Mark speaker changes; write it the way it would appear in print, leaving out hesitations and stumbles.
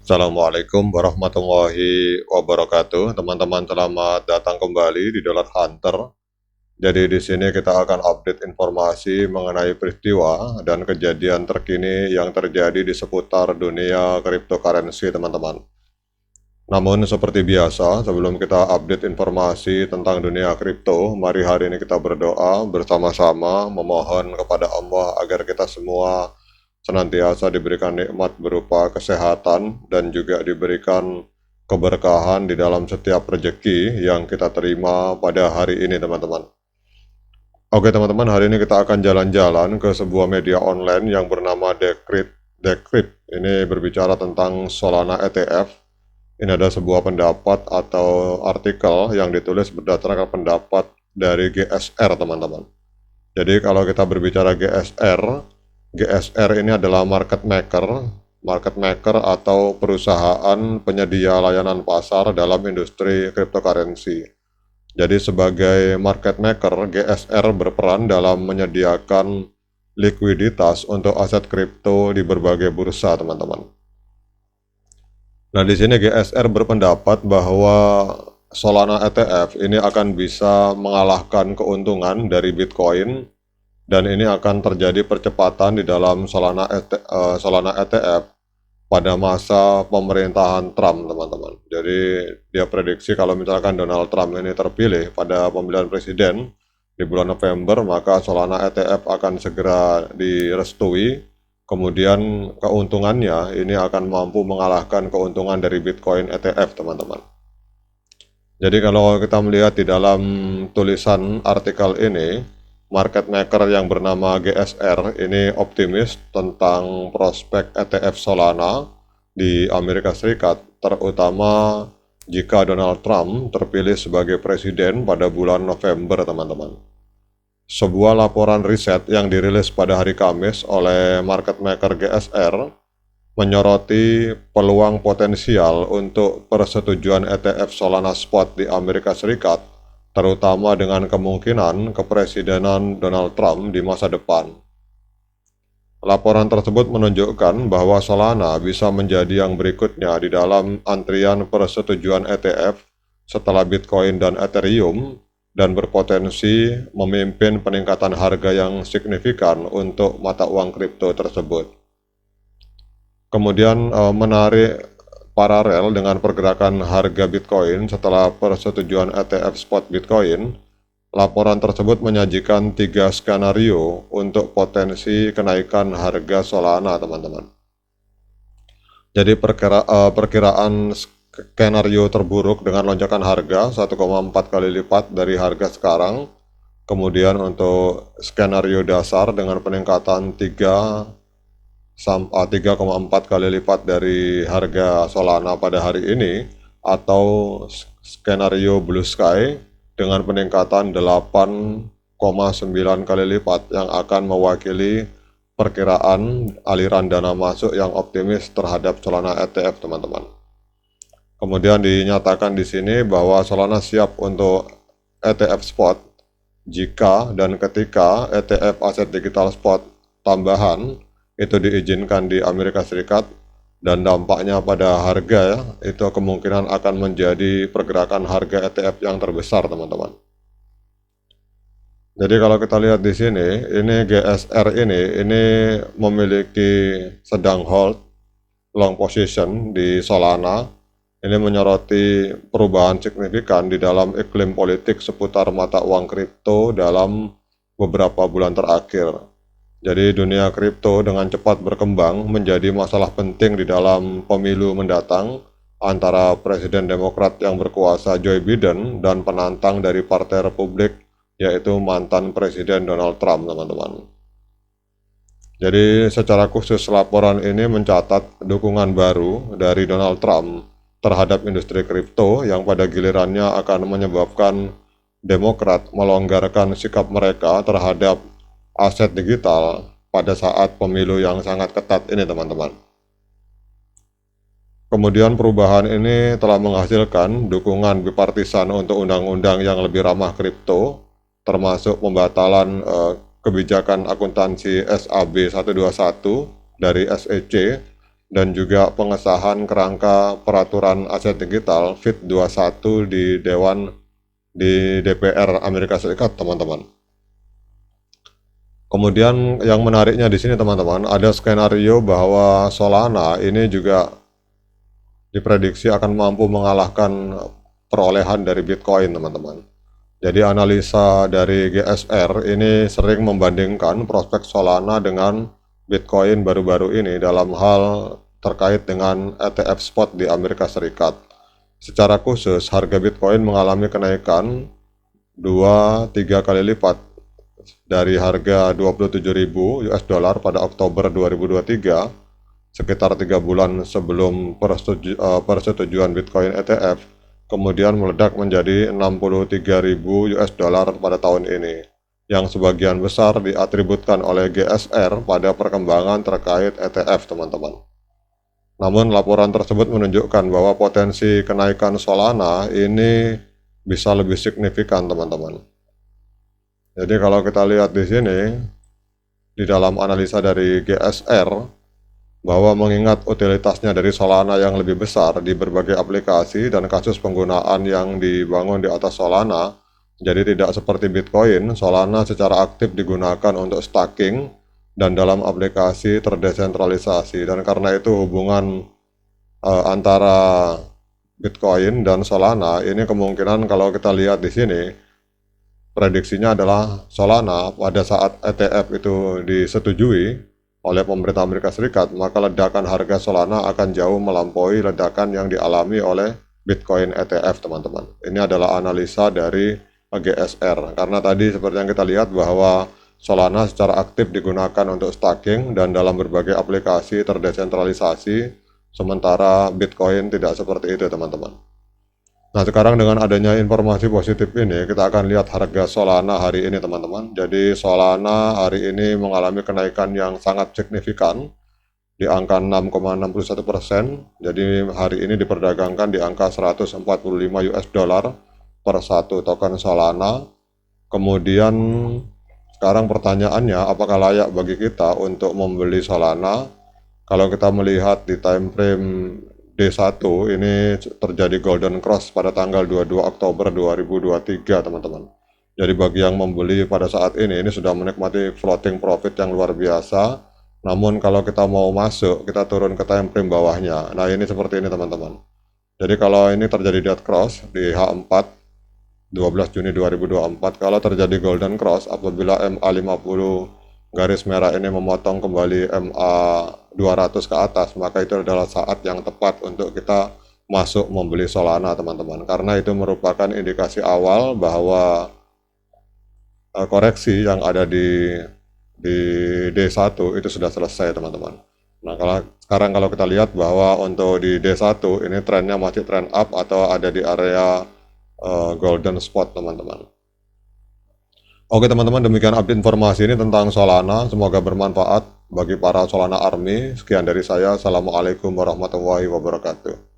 Speaker 1: Assalamualaikum warahmatullahi wabarakatuh. Teman-teman, selamat datang kembali di Dollar Hunter. Jadi di sini kita akan update informasi mengenai peristiwa dan kejadian terkini yang terjadi di seputar dunia cryptocurrency, teman-teman. Namun seperti biasa, sebelum kita update informasi tentang dunia kripto, mari hari ini kita berdoa bersama-sama memohon kepada Allah agar kita semua senantiasa diberikan nikmat berupa kesehatan dan juga diberikan keberkahan di dalam setiap rezeki yang kita terima pada hari ini, teman-teman. Oke, teman-teman, hari ini kita akan jalan-jalan ke sebuah media online yang bernama Decrypt. Decrypt ini berbicara tentang Solana ETF. Ini ada sebuah pendapat atau artikel yang ditulis berdasarkan pendapat dari GSR, teman-teman. Jadi kalau kita berbicara GSR ini adalah market maker atau perusahaan penyedia layanan pasar dalam industri cryptocurrency. Jadi sebagai market maker, GSR berperan dalam menyediakan likuiditas untuk aset kripto di berbagai bursa, teman-teman. Nah, di sini GSR berpendapat bahwa Solana ETF ini akan bisa mengalahkan keuntungan dari Bitcoin dan ini akan terjadi percepatan di dalam Solana ETF pada masa pemerintahan Trump, teman-teman. Jadi dia prediksi kalau misalkan Donald Trump ini terpilih pada pemilihan presiden di bulan November, maka Solana ETF akan segera direstui. Kemudian keuntungannya ini akan mampu mengalahkan keuntungan dari Bitcoin ETF, teman-teman. Jadi kalau kita melihat di dalam tulisan artikel ini, market maker yang bernama GSR ini optimis tentang prospek ETF Solana di Amerika Serikat, terutama jika Donald Trump terpilih sebagai presiden pada bulan November, teman-teman. Sebuah laporan riset yang dirilis pada hari Kamis oleh market maker GSR menyoroti peluang potensial untuk persetujuan ETF Solana Spot di Amerika Serikat, terutama dengan kemungkinan kepresidenan Donald Trump di masa depan. Laporan tersebut menunjukkan bahwa Solana bisa menjadi yang berikutnya di dalam antrian persetujuan ETF setelah Bitcoin dan Ethereum dan berpotensi memimpin peningkatan harga yang signifikan untuk mata uang kripto tersebut. Kemudian menarik paralel dengan pergerakan harga Bitcoin setelah persetujuan ETF spot Bitcoin, laporan tersebut menyajikan 3 skenario untuk potensi kenaikan harga Solana, teman-teman. Jadi perkiraan skenario terburuk dengan lonjakan harga 1,4 kali lipat dari harga sekarang. Kemudian untuk skenario dasar dengan peningkatan 3,4 kali lipat dari harga Solana pada hari ini, atau skenario Blue Sky dengan peningkatan 8,9 kali lipat yang akan mewakili perkiraan aliran dana masuk yang optimis terhadap Solana ETF, teman-teman. Kemudian dinyatakan di sini bahwa Solana siap untuk ETF spot jika dan ketika ETF aset digital spot tambahan itu diizinkan di Amerika Serikat, dan dampaknya pada harga itu kemungkinan akan menjadi pergerakan harga ETF yang terbesar, teman-teman. Jadi kalau kita lihat di sini, ini GSR ini memiliki sedang hold long position di Solana. Ini menyoroti perubahan signifikan di dalam iklim politik seputar mata uang kripto dalam beberapa bulan terakhir. Jadi dunia kripto dengan cepat berkembang menjadi masalah penting di dalam pemilu mendatang antara Presiden Demokrat yang berkuasa Joe Biden dan penantang dari Partai Republik yaitu mantan Presiden Donald Trump, teman-teman. Jadi secara khusus laporan ini mencatat dukungan baru dari Donald Trump terhadap industri kripto yang pada gilirannya akan menyebabkan Demokrat melonggarkan sikap mereka terhadap aset digital pada saat pemilu yang sangat ketat ini, teman-teman. Kemudian perubahan ini telah menghasilkan dukungan bipartisan untuk undang-undang yang lebih ramah kripto, termasuk pembatalan kebijakan akuntansi SAB 121 dari SEC dan juga pengesahan kerangka peraturan aset digital FIT 21 di DPR Amerika Serikat, teman-teman. Kemudian yang menariknya di sini, teman-teman, ada skenario bahwa Solana ini juga diprediksi akan mampu mengalahkan perolehan dari Bitcoin, teman-teman. Jadi analisa dari GSR ini sering membandingkan prospek Solana dengan Bitcoin baru-baru ini dalam hal terkait dengan ETF spot di Amerika Serikat. Secara khusus, harga Bitcoin mengalami kenaikan 2-3 kali lipat dari harga 27.000 US dollar pada Oktober 2023, sekitar 3 bulan sebelum persetujuan Bitcoin ETF, kemudian meledak menjadi 63.000 US dollar pada tahun ini, yang sebagian besar diatributkan oleh GSR pada perkembangan terkait ETF, teman-teman. Namun laporan tersebut menunjukkan bahwa potensi kenaikan Solana ini bisa lebih signifikan, teman-teman. Jadi kalau kita lihat di sini, di dalam analisa dari GSR, bahwa mengingat utilitasnya dari Solana yang lebih besar di berbagai aplikasi dan kasus penggunaan yang dibangun di atas Solana, jadi tidak seperti Bitcoin, Solana secara aktif digunakan untuk staking dan dalam aplikasi terdesentralisasi. Dan karena itu hubungan antara Bitcoin dan Solana ini kemungkinan kalau kita lihat di sini, prediksinya adalah Solana pada saat ETF itu disetujui oleh pemerintah Amerika Serikat, maka ledakan harga Solana akan jauh melampaui ledakan yang dialami oleh Bitcoin ETF, teman-teman. Ini adalah analisa dari GSR, karena tadi seperti yang kita lihat bahwa Solana secara aktif digunakan untuk staking dan dalam berbagai aplikasi terdesentralisasi, sementara Bitcoin tidak seperti itu, teman-teman. Nah, sekarang dengan adanya informasi positif ini, kita akan lihat harga Solana hari ini, teman-teman. Jadi Solana hari ini mengalami kenaikan yang sangat signifikan di angka 6,61%. Jadi hari ini diperdagangkan di angka 145 US dollar per satu token Solana. Kemudian sekarang pertanyaannya, apakah layak bagi kita untuk membeli Solana? Kalau kita melihat di time frame D1 ini terjadi golden cross pada tanggal 22 Oktober 2023, teman-teman. Jadi bagi yang membeli pada saat ini sudah menikmati floating profit yang luar biasa. Namun kalau kita mau masuk, kita turun ke time frame bawahnya. Nah, ini seperti ini, teman-teman. Jadi kalau ini terjadi dead cross di H4 12 Juni 2024, kalau terjadi golden cross apabila MA50 garis merah ini memotong kembali MA 200 ke atas, maka itu adalah saat yang tepat untuk kita masuk membeli Solana, teman-teman, karena itu merupakan indikasi awal bahwa koreksi yang ada di D1 itu sudah selesai, teman-teman. Nah, sekarang kalau kita lihat bahwa untuk di D1 ini trennya masih trend up atau ada di area golden spot, teman-teman. Oke, teman-teman, demikian update informasi ini tentang Solana. Semoga bermanfaat bagi para Solana Army. Sekian dari saya. Assalamualaikum warahmatullahi wabarakatuh.